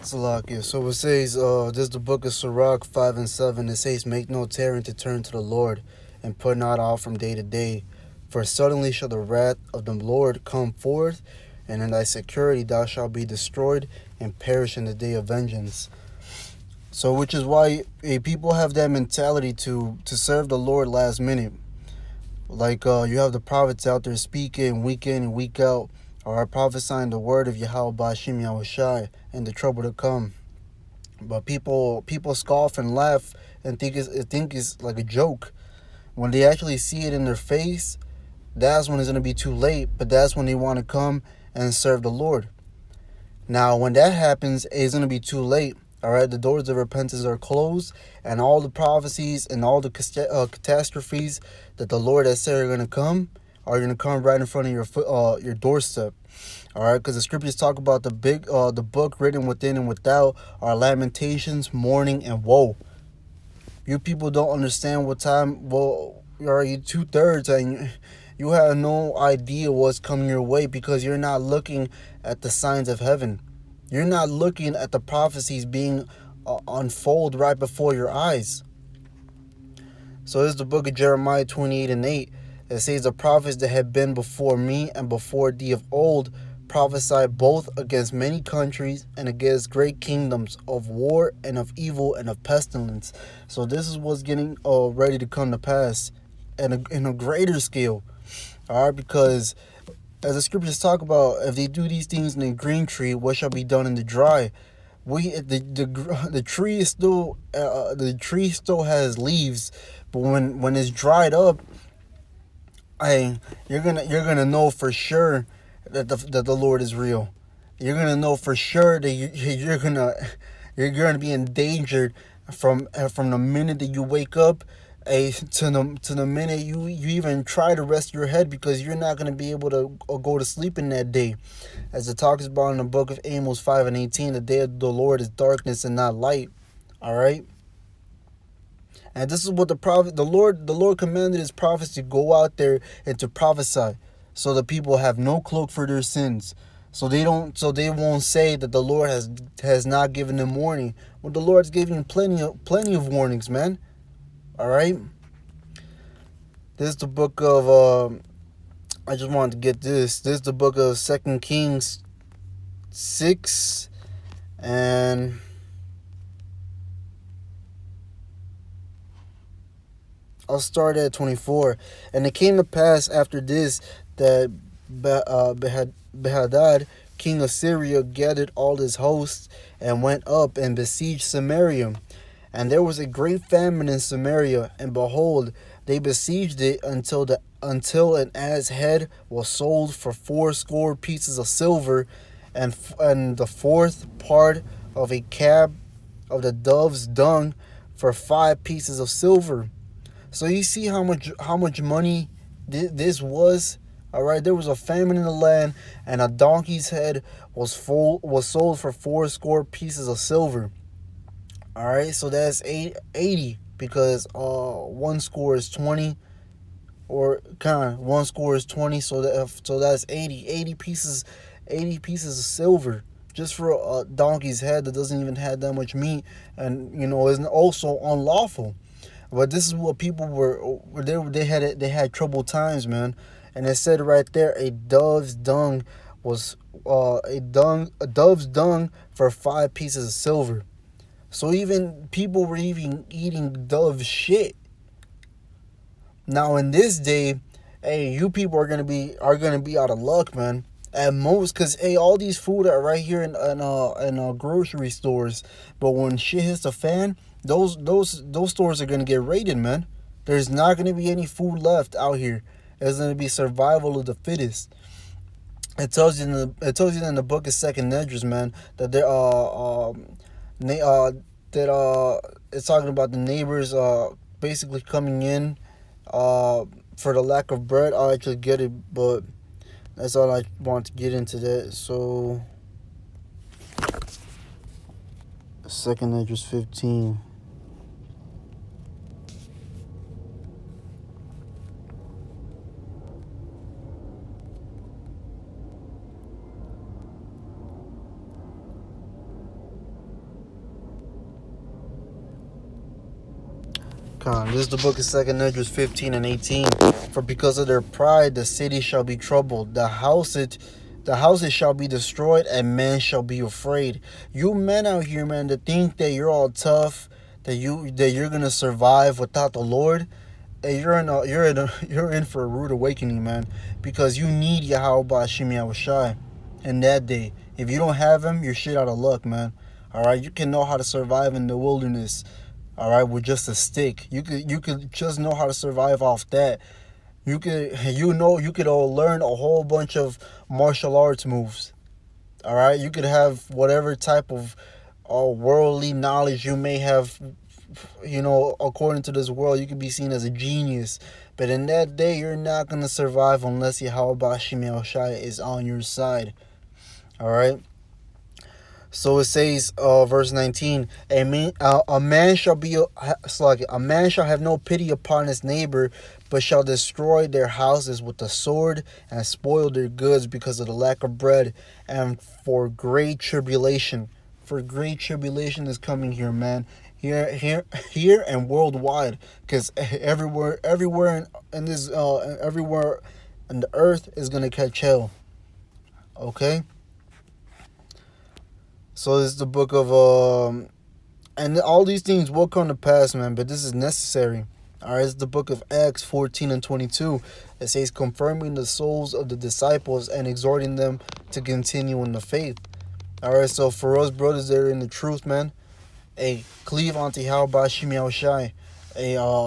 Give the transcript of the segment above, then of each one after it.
Salakia. So it says, this is the book of Sirach 5 and 7. It says, make no tarrying to turn to the Lord, and put not off from day to day. For suddenly shall the wrath of the Lord come forth, and in thy security thou shalt be destroyed and perish in the day of vengeance. So which is why people have that mentality to serve the Lord last minute. Like you have the prophets out there speaking week in and week out, or prophesying the word of Yahweh Bashim Yahushai and the trouble to come. But people scoff and laugh and think it's like a joke. When they actually see it in their face, that's when it's gonna be too late. But that's when they want to come and serve the Lord. Now, when that happens, it's gonna be too late. All right, the doors of repentance are closed, and all the prophecies and all the catastrophes that the Lord has said are gonna come right in front of your doorstep. All right, because the scriptures talk about the book written within and without are lamentations, mourning, and woe. You people don't understand what time. Well, are you 2/3 and you have no idea what's coming your way because you're not looking at the signs of heaven. You're not looking at the prophecies being unfold right before your eyes. So this is the book of Jeremiah 28 and 8. It says, the prophets that had been before me and before thee of old prophesied both against many countries and against great kingdoms of war and of evil and of pestilence. So this is what's getting ready to come to pass in a greater scale. All right, because as the scriptures talk about, if they do these things in the green tree, what shall be done in the dry? The tree is still the tree still has leaves, but when it's dried up, you're gonna know for sure that the Lord is real. You're gonna know for sure that you're gonna be endangered from the minute that you wake up, to the minute you even try to rest your head, because you're not gonna be able to go to sleep in that day, as it talks about in the book of Amos 5 and 18. The day of the Lord is darkness and not light. All right. And this is what the Lord commanded his prophets to go out there and to prophesy, so the people have no cloak for their sins. So they won't say that the Lord has not given them warning. Well, the Lord's giving plenty of warnings, man. All right. This is the book of I just wanted to get this. This is the book of 2 Kings 6 and I'll start at 24. And it came to pass after this that Behadad, king of Syria, gathered all his hosts and went up and besieged Samaria. And there was a great famine in Samaria, and behold, they besieged it until an ass's head was sold for 80 pieces of silver, and the fourth part of a cab of the dove's dung for 5 pieces of silver. So you see how much money this was. All right, there was a famine in the land, and a donkey's head was sold for 80 pieces of silver. All right, so that's 80, because one score is 20, or one score is 20, so that's 80 pieces, 80 pieces of silver just for a donkey's head that doesn't even have that much meat, and is also unlawful. But this is what people they had troubled times, man. And it said right there, a dove's dung was a dove's dung for 5 pieces of silver. So even people were even eating dove shit. Now in this day, hey, you people are gonna be out of luck, man. At most, cause hey, all these food are right here in grocery stores. But when shit hits the fan, those stores are gonna get raided, man. There's not gonna be any food left out here. It's gonna be survival of the fittest. It tells you in the book of Second Nedras, man, that it's talking about the neighbors basically coming in for the lack of bread. I'll actually get it, but that's all I want to get into that. So, Second Nedras 15. This is the book of 2nd Esdras 15 and 18. For because of their pride, the city shall be troubled. The houses shall be destroyed, and men shall be afraid. You men out here, man, to think that you're all tough, that you're gonna survive without the Lord. Hey, you're in for a rude awakening, man, because you need Yahweh Hashem Yahushai in that day. If you don't have him, you're shit out of luck, man. All right, you can know how to survive in the wilderness. All right, with just a stick. You could just know how to survive off that. You could all learn a whole bunch of martial arts moves. All right, you could have whatever type of worldly knowledge you may have. According to this world, you could be seen as a genius. But in that day, you're not going to survive unless Yahweh Hashem Yahushai is on your side. All right. So it says, verse 19, a man shall have no pity upon his neighbor, but shall destroy their houses with the sword and spoil their goods because of the lack of bread and for great tribulation. For great tribulation is coming here, man. Here, and worldwide, because everywhere in this, everywhere in the earth is gonna catch hell. Okay. So this is the book of and all these things will come to pass, man. But this is necessary. All right, it's the book of Acts 14 and 22. It says, confirming the souls of the disciples and exhorting them to continue in the faith. All right, so for us brothers that are in the truth, man, cleave onto Yahweh Hashem Yahushai.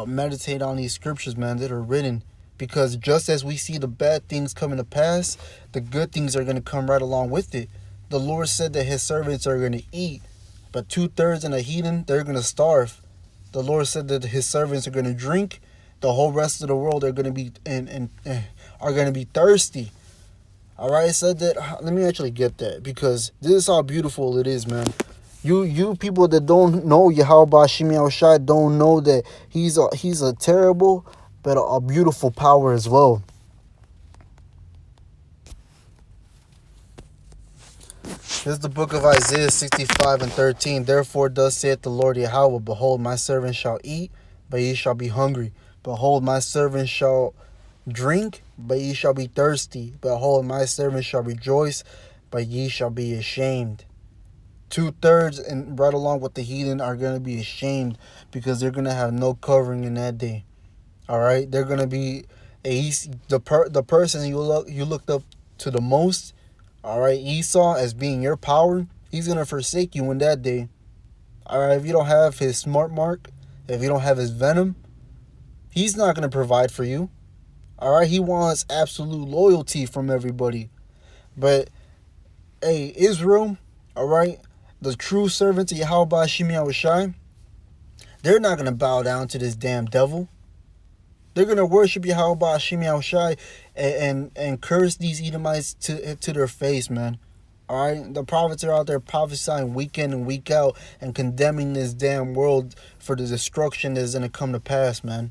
Meditate on these scriptures, man, that are written. Because just as we see the bad things coming to pass, the good things are going to come right along with it. The Lord said that his servants are going to eat, but 2/3 in the heathen, they're going to starve. The Lord said that his servants are going to drink. The whole rest of the world are going to be are going to be thirsty. All right, I said that. Let me actually get that, because this is how beautiful it is, man. You people that don't know Yahweh Hashem Yahushai don't know that he's a terrible but a beautiful power as well. This is the book of Isaiah 65 and 13. Therefore thus saith the Lord Yahweh, behold, my servant shall eat, but ye shall be hungry. Behold, my servant shall drink, but ye shall be thirsty. Behold, my servant shall rejoice, but ye shall be ashamed. 2/3 and right along with the heathen are going to be ashamed, because they're going to have no covering in that day. All right, they're going to be the person you looked up to the most. All right, Esau as being your power, he's going to forsake you in that day. All right, if you don't have his smart mark, if you don't have his venom, he's not going to provide for you. All right, he wants absolute loyalty from everybody. But, Israel, all right, the true servants of Yahweh Hashem Yahushai, they're not going to bow down to this damn devil. They're going to worship Yahweh Hashem Yahushai and curse these Edomites to their face, man. All right? The prophets are out there prophesying week in and week out and condemning this damn world for the destruction that is going to come to pass, man.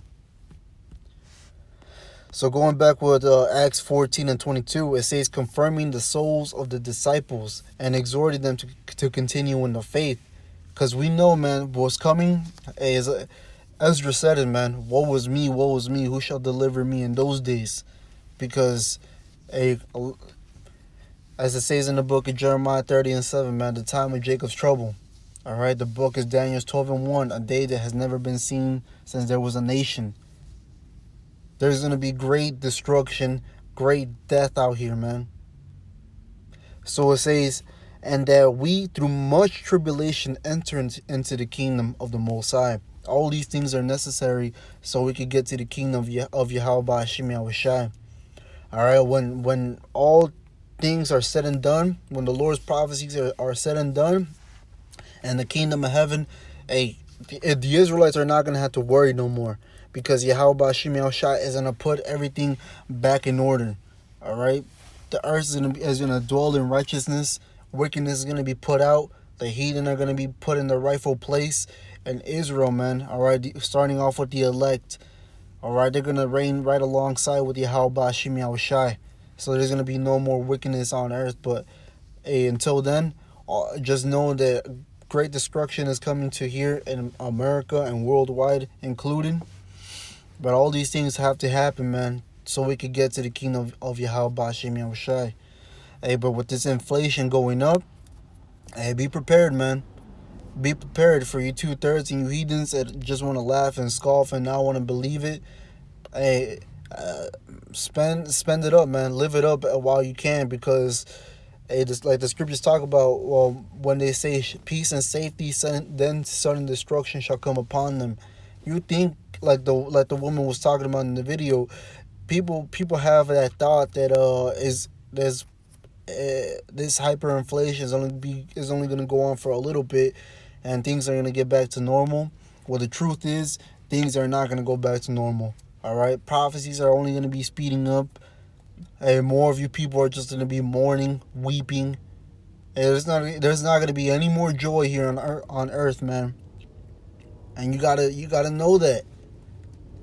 So going back with Acts 14 and 22, it says, confirming the souls of the disciples and exhorting them to continue in the faith. Because we know, man, what's coming is... Ezra said it, man. Woe is me, who shall deliver me in those days? Because, as it says in the book of Jeremiah 30 and 7, man, the time of Jacob's trouble. All right, the book is Daniel 12 and 1, a day that has never been seen since there was a nation. There's going to be great destruction, great death out here, man. So it says, and that we, through much tribulation, enter into the kingdom of the Most High. All these things are necessary so we could get to the kingdom of Yahweh Hashem Yahushai. All right, when all things are said and done, when the Lord's prophecies are said and done, and the kingdom of heaven, the Israelites are not going to have to worry no more, because Yahweh Hashem Yahushai is going to put everything back in order. All right, the earth is going to dwell in righteousness. Wickedness is going to be put out. The heathen are going to be put in their rightful place. And Israel, man, all right, starting off with the elect, all right, they're going to reign right alongside with Yahweh Hashem Yahushai. So there's going to be no more wickedness on earth. But until then, just know that great destruction is coming to here in America and worldwide including. But all these things have to happen, man, so we could get to the kingdom of Yahweh Bashim Yahushai. Hey, but with this inflation going up, hey, be prepared, man. Be prepared for you 2/3 and you heathens that just want to laugh and scoff and not want to believe it. Hey, spend it up, man. Live it up while you can, because hey, just like the scriptures talk about, well, when they say peace and safety, then sudden destruction shall come upon them. You think like the woman was talking about in the video, people have that thought that is there's this hyperinflation is only going to go on for a little bit, and things are going to get back to normal. Well, the truth is, things are not going to go back to normal. All right, prophecies are only going to be speeding up, and more of you people are just going to be mourning, weeping. And there's not going to be any more joy here on earth, man. And you gotta know that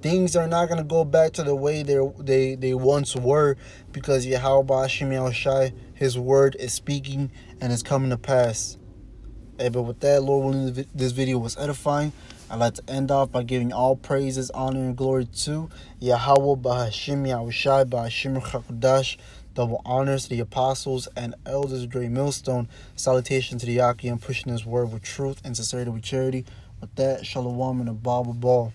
things are not gonna go back to the way they once were, because Yahweh Hashem Yahushai, His word is speaking and is coming to pass. Hey, but with that, Lord willing, this video was edifying. I'd like to end off by giving all praises, honor, and glory to Yahweh Bahashim Yahushai Bahashim Chakudash. Double honors to the apostles and elders of Great Millstone. Salutation to the Yaki and pushing His word with truth and sincerity with charity. With that, shalom and a Bible ball.